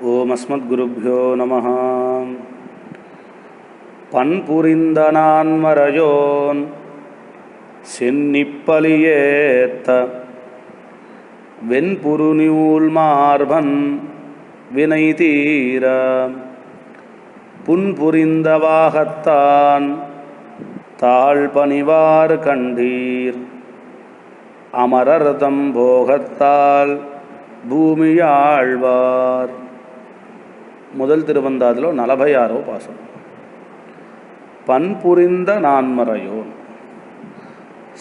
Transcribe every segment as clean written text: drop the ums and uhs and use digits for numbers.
ఓం అస్మద్గురుభ్యో నమః. பன்புரிந்தனான்மரையோன் சென்னிப்பலியேத்த வெண்புருநூல் மார்பன் வினைதீர புன்புரிந்தவாகத்தான் தாழ்பணிவார் கண்டீர் அமரர்தம் போகத்தால் భూమియాళ్వార్. మొదలు తిరువందాదిలో 46వ పాసురం. పన్పురింద నాన్మరయోన్,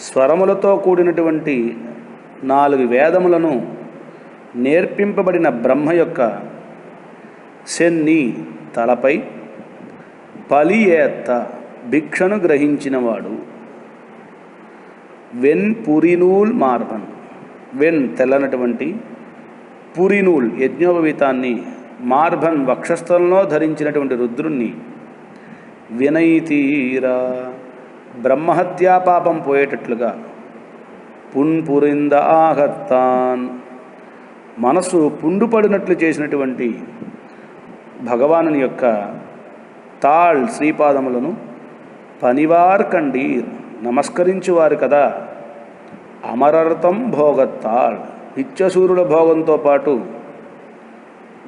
స్వరములతో కూడినటువంటి 4 వేదములను నేర్పింపబడిన బ్రహ్మ యొక్క శన్ని తలపై పలియేత్త భిక్షను గ్రహించినవాడు. వెన్ పురినూల్ మార్బన్, వెన్ తెల్లనటువంటి, పురినూల్ యజ్ఞోపవీతాన్ని, మార్బన్ వక్షస్థలంలో ధరించినటువంటి రుద్రుణ్ణి, వినైతీరా బ్రహ్మహత్యా పాపం పోయేటట్లుగా, పున్పురింద ఆహత్తాన్ మనసు పుండుపడినట్లు చేసినటువంటి భగవానుని యొక్క తాళ్ శ్రీపాదములను పనివార్ కండీర్ నమస్కరించువారు కదా. అమరర్తం భోగత్తాళ్ నిత్యసూరుల భోగంతో పాటు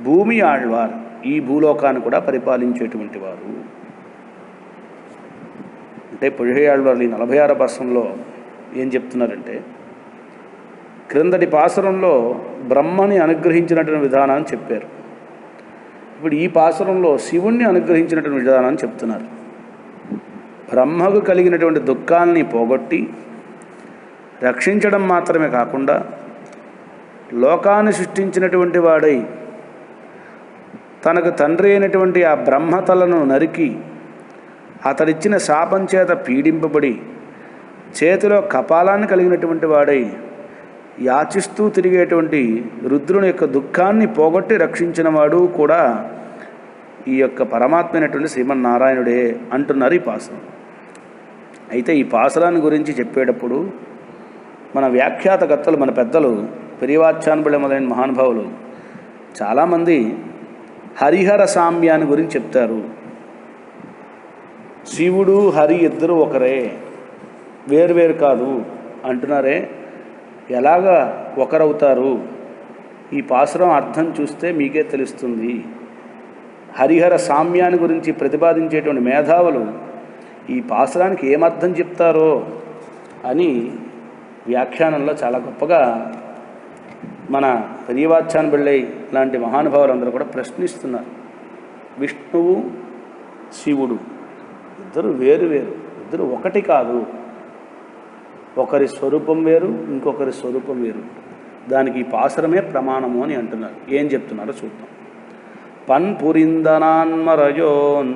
భూమి ఆళ్వార్ ఈ భూలోకాన్ని కూడా పరిపాలించేటువంటి వారు. అంటే పొழிహై ఆళ్వార్లు ఈ 46వ పాసురంలో ఏం చెప్తున్నారంటే, క్రిందటి పాసురంలో బ్రహ్మని అనుగ్రహించినటువంటి విధానాన్ని చెప్పారు. ఇప్పుడు ఈ పాసురంలో శివుణ్ణి అనుగ్రహించినటువంటి విధానాన్ని చెప్తున్నారు. బ్రహ్మకు కలిగినటువంటి దుఃఖాన్ని పోగొట్టి రక్షించడం మాత్రమే కాకుండా, లోకాన్ని సృష్టించినటువంటి వాడై తనకు తండ్రి అయినటువంటి ఆ బ్రహ్మతలను నరికి అతడిచ్చిన శాపం చేత పీడింపబడి చేతిలో కపాలాన్ని కలిగినటువంటి వాడై యాచిస్తూ తిరిగేటువంటి రుద్రుని యొక్క దుఃఖాన్ని పోగొట్టి రక్షించిన వాడు కూడా ఈ యొక్క పరమాత్మ అయినటువంటి శ్రీమన్నారాయణుడే అంటున్నారు ఈ పాసురం. అయితే ఈ పాసురాన్ని గురించి చెప్పేటప్పుడు మన వ్యాఖ్యాతకర్తలు, మన పెద్దలు, పెరియవాచ్యాన్బిళ్ళ మొదలైన మహానుభావులు చాలామంది హరిహర సామ్యాన్ని గురించి చెప్తారు. శివుడు హరి ఇద్దరు ఒకరే, వేరువేరు కాదు అంటున్నారే, ఎలాగా ఒకరవుతారు? ఈ పాసురం అర్థం చూస్తే మీకే తెలుస్తుంది. హరిహర సామ్యాన్ని గురించి ప్రతిపాదించేటువంటి మేధావులు ఈ పాసురానికి ఏమర్థం చెప్తారో అని వ్యాఖ్యానంలో చాలా గొప్పగా మన పెరియవాచ్యాన్బిళ్ళై లాంటి మహానుభావులందరూ కూడా ప్రశ్నిస్తున్నారు. విష్ణువు శివుడు ఇద్దరు వేరు వేరు, ఇద్దరు ఒకటి కాదు. ఒకరి స్వరూపం వేరు, ఇంకొకరి స్వరూపం వేరు. దానికి ఈ పాసురమే ప్రమాణము అని అంటున్నారు. ఏం చెప్తున్నారో చూద్దాం. పన్పురిందనాన్మరయోన్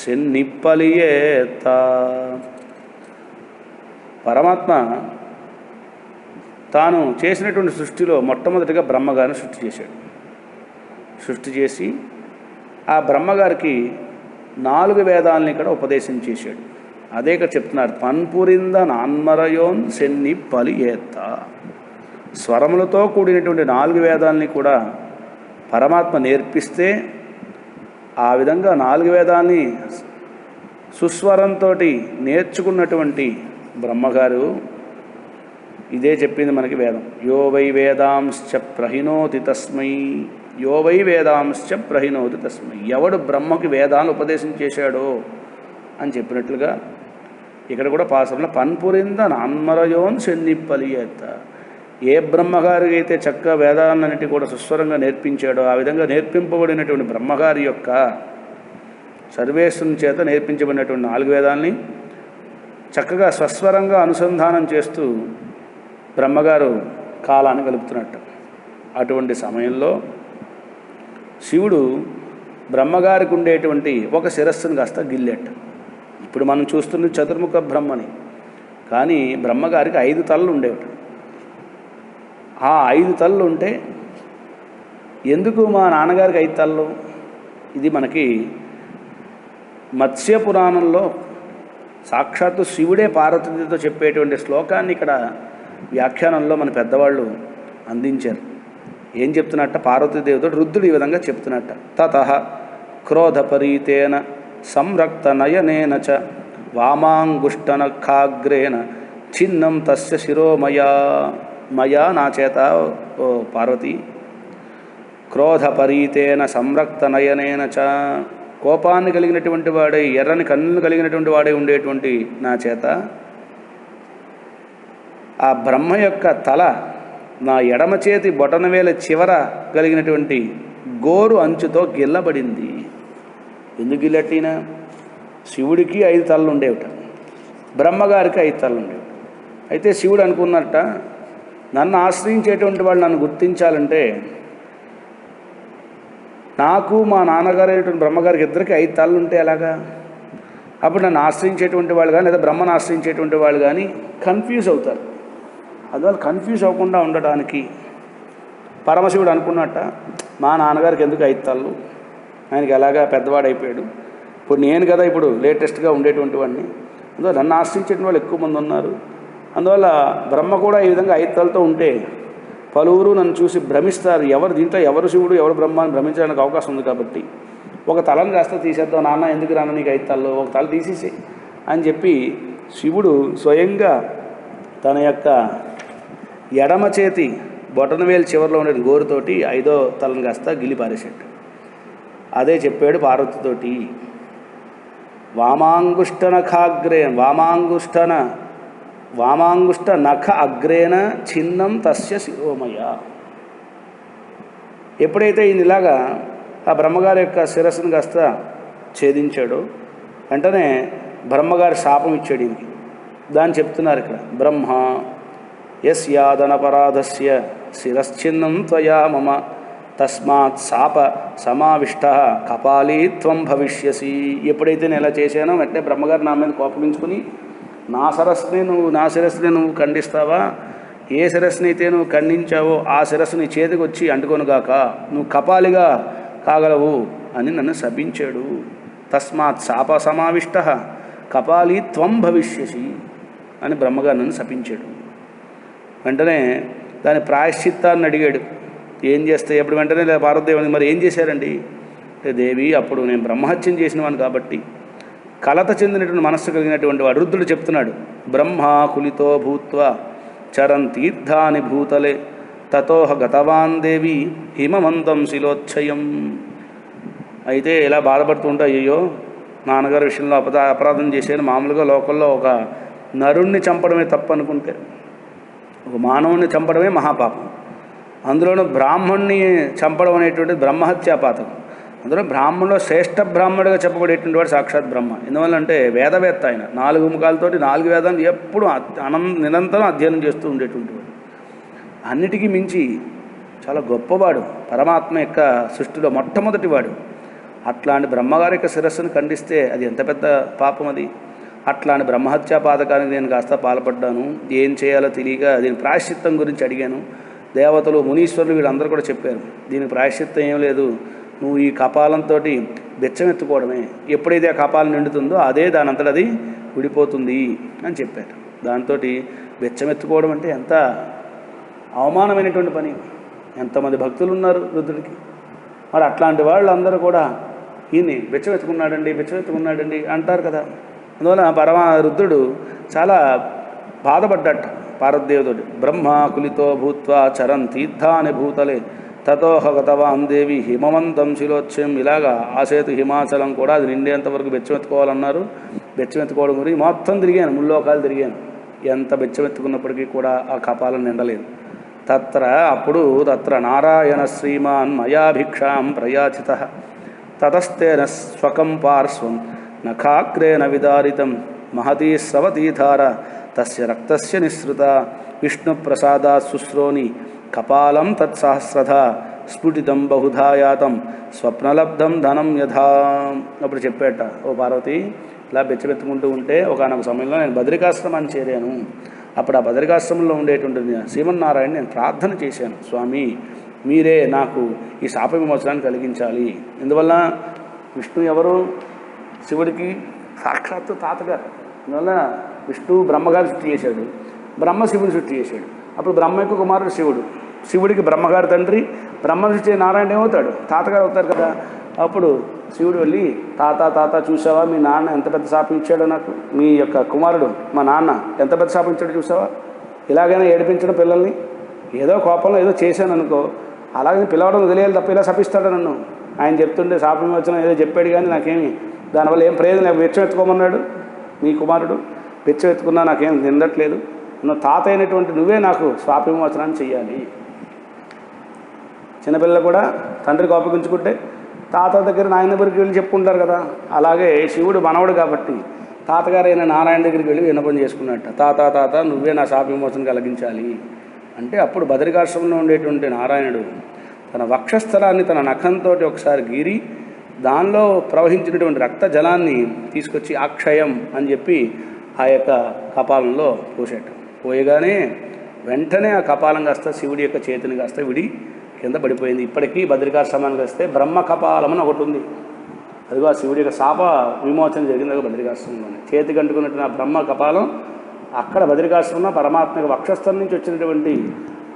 సెన్నిప్పలియేత్త. పరమాత్మ తాను చేసినటువంటి సృష్టిలో మొట్టమొదటిగా బ్రహ్మగారిని సృష్టి చేశాడు. సృష్టి చేసి ఆ బ్రహ్మగారికి 4 వేదాలని ఇక్కడ ఉపదేశం చేశాడు. అదే ఇక్కడ చెప్తున్నారు. పన్పురింద నాన్మరయోన్ సెన్ని పలియేత్త. స్వరములతో కూడినటువంటి 4 వేదాలని కూడా పరమాత్మ నేర్పిస్తే, ఆ విధంగా 4 వేదాలని సుస్వరంతో నేర్చుకున్నటువంటి బ్రహ్మగారు ఇదే చెప్పింది మనకి వేదం. యో వై వేదాంశ్చ ప్రహినోతి తస్మై, యో వై వేదాంశ్చ ప్రహినోతి తస్మై. ఎవడు బ్రహ్మకి వేదాలను ఉపదేశం చేశాడో అని చెప్పినట్లుగా ఇక్కడ కూడా పాసురంలో పన్పురింద నాన్మరయోన్ సెన్నిప్పలియేత్త. ఏ బ్రహ్మగారికి అయితే చక్కగా వేదాలన్నిటి కూడా సుస్వరంగా నేర్పించాడో, ఆ విధంగా నేర్పింపబడినటువంటి బ్రహ్మగారి యొక్క సర్వేశ్వరుని చేత నేర్పించబడినటువంటి 4 వేదాలని చక్కగా స్వస్వరంగా అనుసంధానం చేస్తూ బ్రహ్మగారు కాలాన్ని గలుపుతున్నట్టు. అటువంటి సమయంలో శివుడు బ్రహ్మగారికి ఉండేటువంటి ఒక శిరస్సును కాస్త గిల్లెట్ట. ఇప్పుడు మనం చూస్తున్న చతుర్ముఖ బ్రహ్మని, కానీ బ్రహ్మగారికి 5 తలలు ఉండేవి. ఆ 5 తలలు ఉంటే ఎందుకు మా నాన్నగారికి 5 తలలు? ఇది మనకి మత్స్య పురాణంలో సాక్షాత్తు శివుడే పార్వతీతో చెప్పేటువంటి శ్లోకాన్ని ఇక్కడ వ్యాఖ్యానంలో మన పెద్దవాళ్ళు అందించారు. ఏం చెప్తున్నట్ట పార్వతీదేవితో రుద్రుడు ఈ విధంగా చెప్తున్నట్ట. తతః క్రోధపరీతేన సంరక్త నయనేన చ వామాంగుష్టనఖాగ్రేణ ఛిన్నం తస్య శిరోమయా. మయా నా చేత ఓ పార్వతి, క్రోధపరీతేన సంరక్త నయనేన చ కోపాన్ని కలిగినటువంటి వాడే, ఎర్రని కన్నులు కలిగినటువంటి వాడే ఉండేటువంటి నా చేత ఆ బ్రహ్మ యొక్క తల నా ఎడమ చేతి బొటనవేల చివర కలిగినటువంటి గోరు అంచుతో గిల్లబడింది. ఎందుకు గిల్లట్టినా? శివుడికి 5 తలలు ఉండేవిట, బ్రహ్మగారికి 5 తలలు ఉండేవి. అయితే శివుడు అనుకున్నట్ట, నన్ను ఆశ్రయించేటువంటి వాళ్ళు నన్ను గుర్తించాలంటే నాకు మా నాన్నగారు అయినటువంటి బ్రహ్మగారికి ఇద్దరికి 5 తలలు ఉంటే ఎలాగా? అప్పుడు నన్ను ఆశ్రయించేటువంటి వాళ్ళు కానీ లేదా బ్రహ్మను ఆశ్రయించేటువంటి వాళ్ళు కానీ కన్ఫ్యూజ్ అవుతారు. అందువల్ల కన్ఫ్యూజ్ అవ్వకుండా ఉండటానికి పరమశివుడు అనుకున్నట్ట, మా నాన్నగారికి ఎందుకు 5 తలలు, ఆయనకి ఎలాగా పెద్దవాడైపోయాడు, ఇప్పుడు నేను కదా ఇప్పుడు లేటెస్ట్గా ఉండేటువంటి వాడిని, అందువల్ల నన్ను ఆశ్రయించేటువంటి వాళ్ళు ఎక్కువ మంది ఉన్నారు. అందువల్ల బ్రహ్మ కూడా ఈ విధంగా 5 తలతో ఉంటే పలువురు నన్ను చూసి భ్రమిస్తారు, దీంట్లో ఎవరు శివుడు ఎవరు బ్రహ్మ అని భ్రమించడానికి అవకాశం ఉంది. కాబట్టి ఒక తలను కాస్త తీసేద్దాం, నాన్న ఎందుకు రాను నీకు 5 తలలు, ఒక తల తీసేసి అని చెప్పి శివుడు స్వయంగా తన యొక్క ఎడమ చేతి బొటనవేలు చివరిలో ఉండే గోరుతోటి 5వ తలను కాస్త గిలిపారేసాడు. అదే చెప్పాడు పార్వతితోటి, వామాంగుష్ట నఖ అగ్రేణ ఛిన్నం తస్య శిరోమయ. ఎప్పుడైతే ఈయన ఇలాగా ఆ బ్రహ్మగారి యొక్క శిరస్సును కాస్త ఛేదించాడో వెంటనే బ్రహ్మగారి శాపం ఇచ్చాడు ఈయనకి. దాన్ని చెప్తున్నారు ఇక్కడ, బ్రహ్మ యస్యాదనపరాధస్య శిరశ్చిన్నం త్వయా మమ తస్మాత్ శాప సమావిష్ట కపాలీ త్వం భవిష్యసి. ఎప్పుడైతే నేను ఇలా చేశానో వెంటనే బ్రహ్మగారు నా మీద కోపగించుకుని నా శిరస్సుని నువ్వు ఖండిస్తావా, ఏ శిరస్సుని అయితే నువ్వు ఖండించావో ఆ శిరస్సు నీ చేతికి వచ్చి అంటుకొనుగాక, నువ్వు కపాలిగా కాగలవు అని నన్ను శపించాడు. తస్మాత్ శాప సమావిష్ట కపాలీ త్వం భవిష్యసి అని బ్రహ్మగారు నన్ను శపించాడు. వెంటనే దాని ప్రాయశ్చిత్తాన్ని అడిగాడు, ఏం చేస్తే ఎప్పుడు వెంటనే పార్వతీదేవి మరి ఏం చేశారండి అంటే, దేవి అప్పుడు నేను బ్రహ్మహత్యం చేసిన వాడిని కాబట్టి కలత చెందినటువంటి మనస్సు కలిగినటువంటి వాడు రుద్రుడు చెప్తున్నాడు, బ్రహ్మాకులితో భూత్వా చరన్ తీర్థాని భూతలే తతోహ గతవాన్ దేవి హిమమంతం శిలోచ్ఛయం. అయితే ఇలా బాధపడుతుంటా, అయ్యో నాన్నగారి విషయంలో అపరాధం చేశాను. మామూలుగా లోకల్లో ఒక నరుణ్ణి చంపడమే తప్పు అనుకుంటే, ఒక మానవుణ్ణి చంపడమే మహాపాపం, అందులోనూ బ్రాహ్మణ్ణి చంపడం అనేటువంటిది బ్రహ్మహత్యా పాతకం. అందులో బ్రాహ్మణులో శ్రేష్ఠ బ్రాహ్మణుడిగా చెప్పబడేటువంటి వాడు సాక్షాత్ బ్రహ్మ. ఎందువల్లంటే వేదవేత్త ఆయన, 4 ముఖాలతోటి 4 వేదాలు ఎప్పుడు నిరంతరం అధ్యయనం చేస్తూ ఉండేటువంటి వాడు, అన్నిటికీ మించి చాలా గొప్పవాడు, పరమాత్మ యొక్క సృష్టిలో మొట్టమొదటివాడు. అట్లాంటి బ్రహ్మగారి యొక్క శిరస్సును ఖండిస్తే అది ఎంత పెద్ద పాపం అది. అట్లాంటి బ్రహ్మహత్యా పాతకానికి నేను కాస్త పాల్పడ్డాను. ఏం చేయాలో తెలియక దీని ప్రాయశ్చిత్తం గురించి అడిగాను. దేవతలు మునీశ్వరులు వీళ్ళందరూ కూడా చెప్పారు, దీనికి ప్రాయశ్చిత్తం ఏం లేదు, నువ్వు ఈ కపాలంతో బెచ్చమెత్తుకోవడమే, ఎప్పుడైతే ఆ కపాలం నిండుతుందో అదే దానంతట అది విడిపోతుంది అని చెప్పారు. దాంతో బెచ్చమెత్తుకోవడం అంటే ఎంత అవమానమైనటువంటి పని. ఎంతమంది భక్తులు ఉన్నారు రుద్రుడికి, మరి అట్లాంటి వాళ్ళందరూ కూడా ఈయన్ని బెచ్చమెత్తుకున్నాడండి అంటారు కదా. అందువల్ల రుద్రుడు చాలా బాధపడ్డట పార్వతీదేవితోటి, బ్రహ్మాకులితో భూత్వా చరన్ తీర్థాని భూతలే తతోహ గతవాం దేవి హిమవంతం శిలోచ్ఛయం. ఇలాగా ఆసేతు హిమాచలం కూడా అది నిండేంతవరకు బెచ్చమెత్తుకోవాలన్నారు. బెచ్చమెత్తుకోవడం గురించి మొత్తం తిరిగాను, ముల్లోకాలు తిరిగాను. ఎంత బెచ్చమెత్తుకున్నప్పటికీ కూడా ఆ కపాలం నిండలేదు. అప్పుడు నారాయణ శ్రీమాన్ మయా భిక్షాం ప్రయాచిత తతస్తేన స్వకం పార్శ్వం నఖాగ్రేణ విదారితం మహతీ స్రవతీధార తస్య రక్తస్య నిస్సృత విష్ణుప్రసాదాత్ శుశ్రోని కపాలం తత్సహస్రధ స్ఫుటితం బహుధాయాతం స్వప్నలబ్ధం ధనం యథా. అప్పుడు చెప్పేట, ఓ పార్వతి ఇలా బెచ్చబెత్తుకుంటూ ఉంటే ఒకనొక సమయంలో నేను బదరికాశ్రమాన్ని చేరాను. అప్పుడు ఆ బదరికాశ్రమంలో ఉండేటువంటి శ్రీమన్నారాయణ నేను ప్రార్థన చేశాను, స్వామి మీరే నాకు ఈ శాప విమోచనాన్ని కలిగించాలి. ఇందువల్ల విష్ణు ఎవరు, శివుడికి సాక్షాత్తు తాతగారు. అందువల్ల విష్ణు బ్రహ్మగారు సృష్టి చేశాడు, బ్రహ్మ శివుని సృష్టి చేశాడు. అప్పుడు బ్రహ్మ యొక్క కుమారుడు శివుడు. శివుడికి బ్రహ్మగారి తండ్రి, బ్రహ్మ నుంచి నారాయణ ఏమవుతాడు, తాతగారు అవుతారు కదా. అప్పుడు శివుడు వెళ్ళి, తాత తాత చూసావా మీ నాన్న ఎంత పెద్ద శాపం ఇచ్చాడో నాకు, మీ యొక్క కుమారుడు మా నాన్న ఎంత పెద్ద శాపం ఇచ్చాడో చూసావా, ఇలాగైనా ఏడిపించడం పిల్లల్ని, ఏదో కోపంలో ఏదో చేశాను అనుకో, అలాగే పిలవడం వదిలేయాలి తప్ప ఇలా శపిస్తాడు నన్ను. ఆయన చెప్తుంటే శాపం వచ్చిన ఏదో చెప్పాడు కానీ నాకేమి దానివల్ల ఏం ప్రయోజనం, వెచ్చం ఎత్తుకోమన్నాడు మీ కుమారుడు, వెచ్చం ఎత్తుకున్నా నాకేం నిందట్లేదు, నువ్వు తాత అయినటువంటి నువ్వే నాకు శాప విమోచనాన్ని చెయ్యాలి. చిన్నపిల్లలు కూడా తండ్రి కోపగించుకుంటే తాత దగ్గర నాయన దగ్గరికి వెళ్ళి చెప్పుకుంటారు కదా, అలాగే శివుడు మనవడు కాబట్టి తాతగారైన నారాయణ దగ్గరికి వెళ్ళి విన్నపం చేసుకున్నట్ట, తాత తాత నువ్వే నా శాప విమోచన కలిగించాలి అంటే అప్పుడు బదరికాశ్రమంలో ఉండేటువంటి నారాయణుడు తన వక్షస్థలాన్ని తన నఖంతో ఒకసారి గీరి దానిలో ప్రవహించినటువంటి రక్త జలాన్ని తీసుకొచ్చి అక్షయం అని చెప్పి ఆ యొక్క కపాలంలో పోసేట, పోయగానే వెంటనే ఆ కపాలం కాస్త శివుడి యొక్క చేతిని కాస్త విడి కింద పడిపోయింది. ఇప్పటికీ బద్రికాశ్రమానికి వస్తే బ్రహ్మ కపాలం అని ఒకటి ఉంది, అదిగో ఆ శివుడి యొక్క శాప విమోచన జరిగింది బద్రికాశ్రమంలోనే. చేతికి అంటుకున్నట్టు ఆ బ్రహ్మ కపాలం అక్కడ బద్రికాశ్రమంలో పరమాత్మక వక్షస్థలం నుంచి వచ్చినటువంటి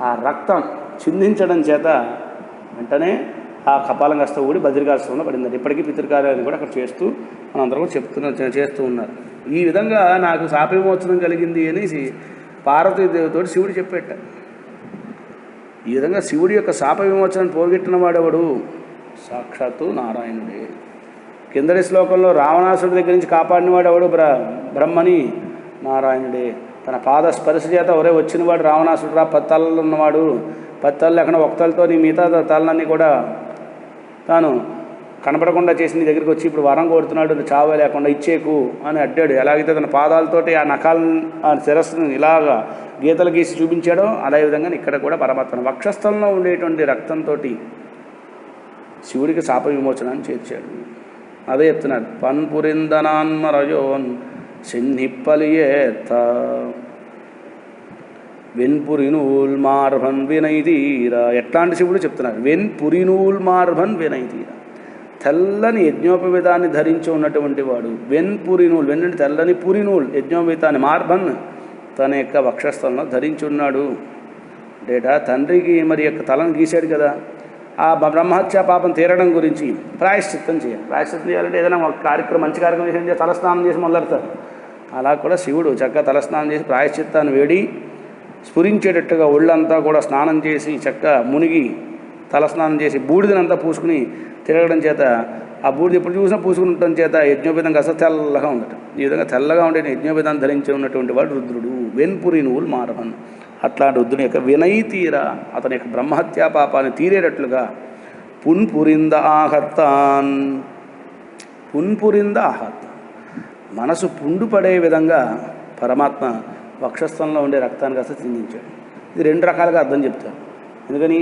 ఆ రక్తం చిందించడం చేత వెంటనే ఆ కపాలం కాస్త ఊడి బద్రికాశ్రమంలో పడింది. ఇప్పటికీ పితృకార్యాన్ని కూడా అక్కడ చేస్తూ మనందరం చేస్తూ ఉన్నారు. ఈ విధంగా నాకు శాప విమోచనం కలిగింది అనేసి పార్వతీదేవితో శివుడు చెప్పేట. ఈ విధంగా శివుడి యొక్క శాప విమోచనం పోగొట్టిన వాడెవడు, సాక్షాత్తు నారాయణుడే. కిందటి శ్లోకంలో రావణాసుడి దగ్గర నుంచి కాపాడినవాడు ఎవడు, బ్రహ్మని నారాయణుడే. తన పాద స్పర్శ చేత ఒరే వచ్చినవాడు రావణాసుడు రా, 10 తలలు ఉన్నవాడు, 10 తలలు లేకుండా ఒక తలతో నీ మిగతా తలలన్నీ కూడా తాను కనపడకుండా చేసి నీ దగ్గరికి వచ్చి ఇప్పుడు వరం కోరుతున్నాడు, చావే లేకుండా ఇచ్చేకు అని అడ్డాడు. ఎలాగైతే తన పాదాలతోటి ఆ నఖాలను ఆ శిరస్సును ఇలాగా గీతలు గీసి చూపించాడో అదేవిధంగా ఇక్కడ కూడా పరమాత్మ వక్షస్థలంలో ఉండేటువంటి రక్తంతో శివుడికి శాప విమోచనాన్ని చేర్చాడు. అదే చెప్తున్నాడు, పన్పురిందనాన్మరయోన్ సెన్నిప్పలియేత వెన్పురినూల్ మార్భన్ వినైతీరా. ఎట్లాంటి శివుడు చెప్తున్నారు, వెన్పురినూల్ మార్భన్ వినైతీరా, తెల్లని యజ్ఞోపవిధాన్ని ధరించి ఉన్నటువంటి వాడు. వెన్పురినూల్, వెన్నంటే తెల్లని పురినూల్, యజ్ఞోపవిధాన్ని మార్భన్ తన యొక్క వక్షస్థలంలో ధరించి ఉన్నాడు. డేటా తండ్రికి మరి యొక్క తలను గీశాడు కదా, ఆ బ్రహ్మహత్య పాపం తీరడం గురించి ప్రాయశ్చిత్తం చేయాలి. ప్రాయశ్చిత్తం చేయాలంటే ఏదైనా ఒక కార్యక్రమం, మంచి కార్యక్రమం చేసి తలస్నానం చేసి మొదలెడతారు. అలా కూడా శివుడు చక్కగా తలస్నానం చేసి ప్రాయశ్చిత్తాన్ని వేడి స్ఫురించేటట్టుగా ఒళ్ళంతా కూడా స్నానం చేసి చక్కగా మునిగి తలస్నానం చేసి బూడిదనంతా పూసుకుని తిరగడం చేత ఆ బూడిద ఎప్పుడు చూసినా పూసుకుని ఉండటం చేత యజ్ఞోపేతం కాస్త తెల్లగా ఉండటం. ఈ విధంగా తెల్లగా ఉండే యజ్ఞోపేతాన్ని ధరించి ఉన్నటువంటి వాడు రుద్రుడు. వెన్పురి నువ్వులు మారవన్. అట్లాంటి రుద్రుని యొక్క వినయి తీర, అతని యొక్క బ్రహ్మహత్యా పాపాన్ని తీరేటట్లుగా పున్పురింద ఆహత్తాన్, పున్పురింద ఆహత్తాన్, మనసు పుండుపడే విధంగా పరమాత్మ వక్షస్థలంలో ఉండే రక్తాన్ని కాస్త చిందించాడు. ఇది 2 రకాలుగా అర్థం చెప్తారు. ఎందుకని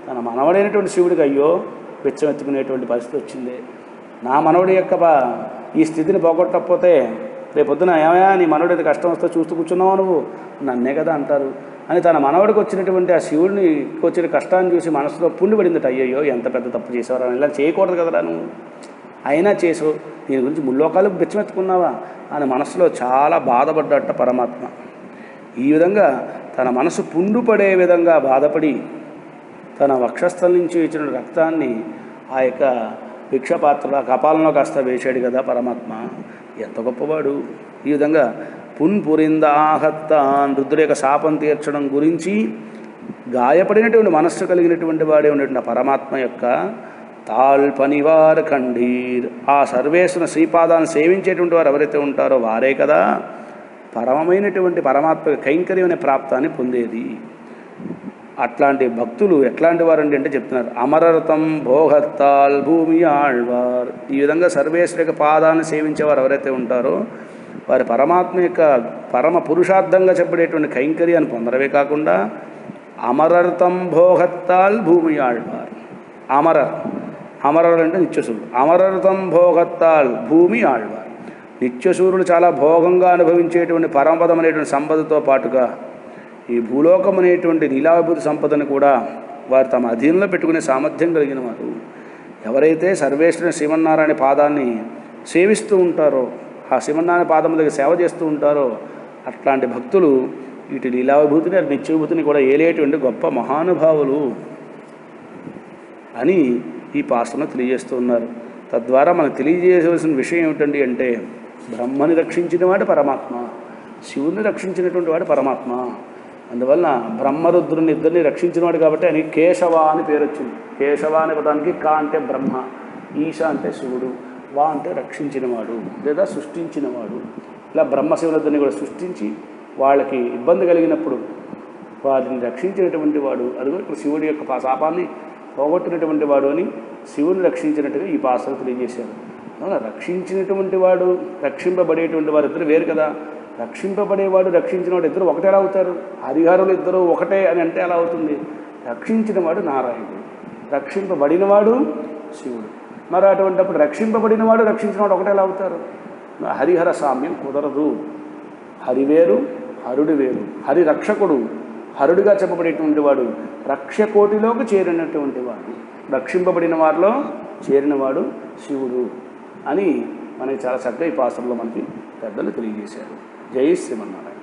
తన మనవడైనటువంటి శివుడికి అయ్యో వెచ్చమెత్తుకునేటువంటి పరిస్థితి వచ్చింది, నా మనవడి యొక్క ఈ స్థితిని పోగొట్టకపోతే రేపొద్దున ఏమయ్యా నీ మనవడి కష్టం వస్తే చూస్తూ కూర్చున్నావు నువ్వు, నన్నే కదా అంటారు అని తన మనవడికి వచ్చినటువంటి ఆ శివుడిని వచ్చిన కష్టాన్ని చూసి మనసులో పుండిపడిందట. అయ్యయ్యో ఎంత పెద్ద తప్పు చేసేవారు, ఇలా చేయకూడదు కదరా నువ్వు, అయినా చేసు, దీని గురించి ముల్లోకాలు బెచ్చమెత్తుకున్నావా అని మనసులో చాలా బాధపడ్డట పరమాత్మ. ఈ విధంగా తన మనసు పుండుపడే విధంగా బాధపడి తన వక్షస్థలం నుంచి ఇచ్చిన రక్తాన్ని ఆ యొక్క భిక్షపాత్ర కపాలంలో కాస్త వేశాడు కదా పరమాత్మ, ఎంత గొప్పవాడు. ఈ విధంగా పున్పురింద ఆహత్తాన్, రుద్రుడి యొక్క శాపం తీర్చడం గురించి గాయపడినటువంటి మనస్సు కలిగినటువంటి వాడే ఉన్నటువంటి పరమాత్మ యొక్క తాల్ పనివార్ ఖండీర్, ఆ సర్వేశ్వర శ్రీపాదాన్ని సేవించేటువంటి వారు ఎవరైతే ఉంటారో వారే కదా పరమమైనటువంటి పరమాత్మ కైంకర్యం అనే ప్రాప్తాన్ని పొందేది. అట్లాంటి భక్తులు ఎట్లాంటి వారు అంటే చెప్తున్నారు, అమరరతం భోగత్తాల్ భూమి ఆళ్వార్. ఈ విధంగా సర్వేశ్వర యొక్క పాదాన్ని సేవించేవారు ఎవరైతే ఉంటారో వారి పరమాత్మ యొక్క పరమ పురుషార్థంగా చెప్పబడేటువంటి కైంకర్యాన్ని పొందడమే కాకుండా అమరరతం భోగత్తాల్ భూమి ఆళ్వార్. అమరర్ అంటే నిత్యసూరుడు. అమరరతం భోగత్తాల్ భూమి ఆళ్వార్. నిత్యసూరుడు చాలా భోగంగా అనుభవించేటువంటి పరమపదం అనేటువంటి సంపదతో పాటుగా ఈ భూలోకం అనేటువంటి లీలావిభూతి సంపదను కూడా వారు తమ అధీనంలో పెట్టుకునే సామర్థ్యం కలిగిన వారు. ఎవరైతే సర్వేశ్వరుని శ్రీమన్నారాయణ పాదాన్ని సేవిస్తూ ఉంటారో, ఆ శ్రీమన్నారాయణ పాదం దగ్గర సేవ చేస్తూ ఉంటారో అట్లాంటి భక్తులు ఇటు లీలావిభూతిని అటు నిత్యవిభూతిని కూడా ఏలేటువంటి గొప్ప మహానుభావులు అని ఈ పాసన తెలియజేస్తూ ఉన్నారు. తద్వారా మనకు తెలియజేయవలసిన విషయం ఏమిటండి అంటే బ్రహ్మని రక్షించిన వాడు పరమాత్మ, శివుని రక్షించినటువంటి వాడు పరమాత్మ. అందువలన బ్రహ్మరుద్రుని ఇద్దరిని రక్షించినవాడు కాబట్టి అని కేశవ అని పేరు వచ్చింది. కేశవ అనే పదానికి కా అంటే బ్రహ్మ, ఈశ అంటే శివుడు, వా అంటే రక్షించినవాడు లేదా సృష్టించినవాడు. ఇలా బ్రహ్మశివునిద్దరిని కూడా సృష్టించి వాళ్ళకి ఇబ్బంది కలిగినప్పుడు వారిని రక్షించినటువంటి వాడు. అదిగో ఇక్కడ శివుడి యొక్క శాపాన్ని పోగొట్టినటువంటి వాడు అని శివుని రక్షించినట్టుగా ఈ పాసన తెలియజేశారు. రక్షించినటువంటి వాడు రక్షింపబడేటువంటి వారు ఇద్దరు వేరు కదా. రక్షింపబడేవాడు రక్షించినవాడు ఇద్దరు ఒకటే ఎలా అవుతారు? హరిహరులు ఇద్దరు ఒకటే అని అంటే ఎలా అవుతుంది? రక్షించినవాడు నారాయణుడు, రక్షింపబడినవాడు శివుడు. మరి అటువంటిప్పుడు రక్షింపబడినవాడు రక్షించినవాడు ఒకటే ఎలా అవుతారు? హరిహర సామ్యం కుదరదు. హరి వేరు, హరుడు వేరు. హరి రక్షకుడు, హరుడిగా చెప్పబడేటువంటి వాడు రక్షకోటిలోకి చేరినటువంటి వాడు, రక్షింపబడిన వారిలో చేరినవాడు శివుడు అని మనకి చాలా చక్కగా ఈ పాత్రలో మనకి పెద్దలు తెలియజేశారు. జై శ్రీమన్నారాయణ.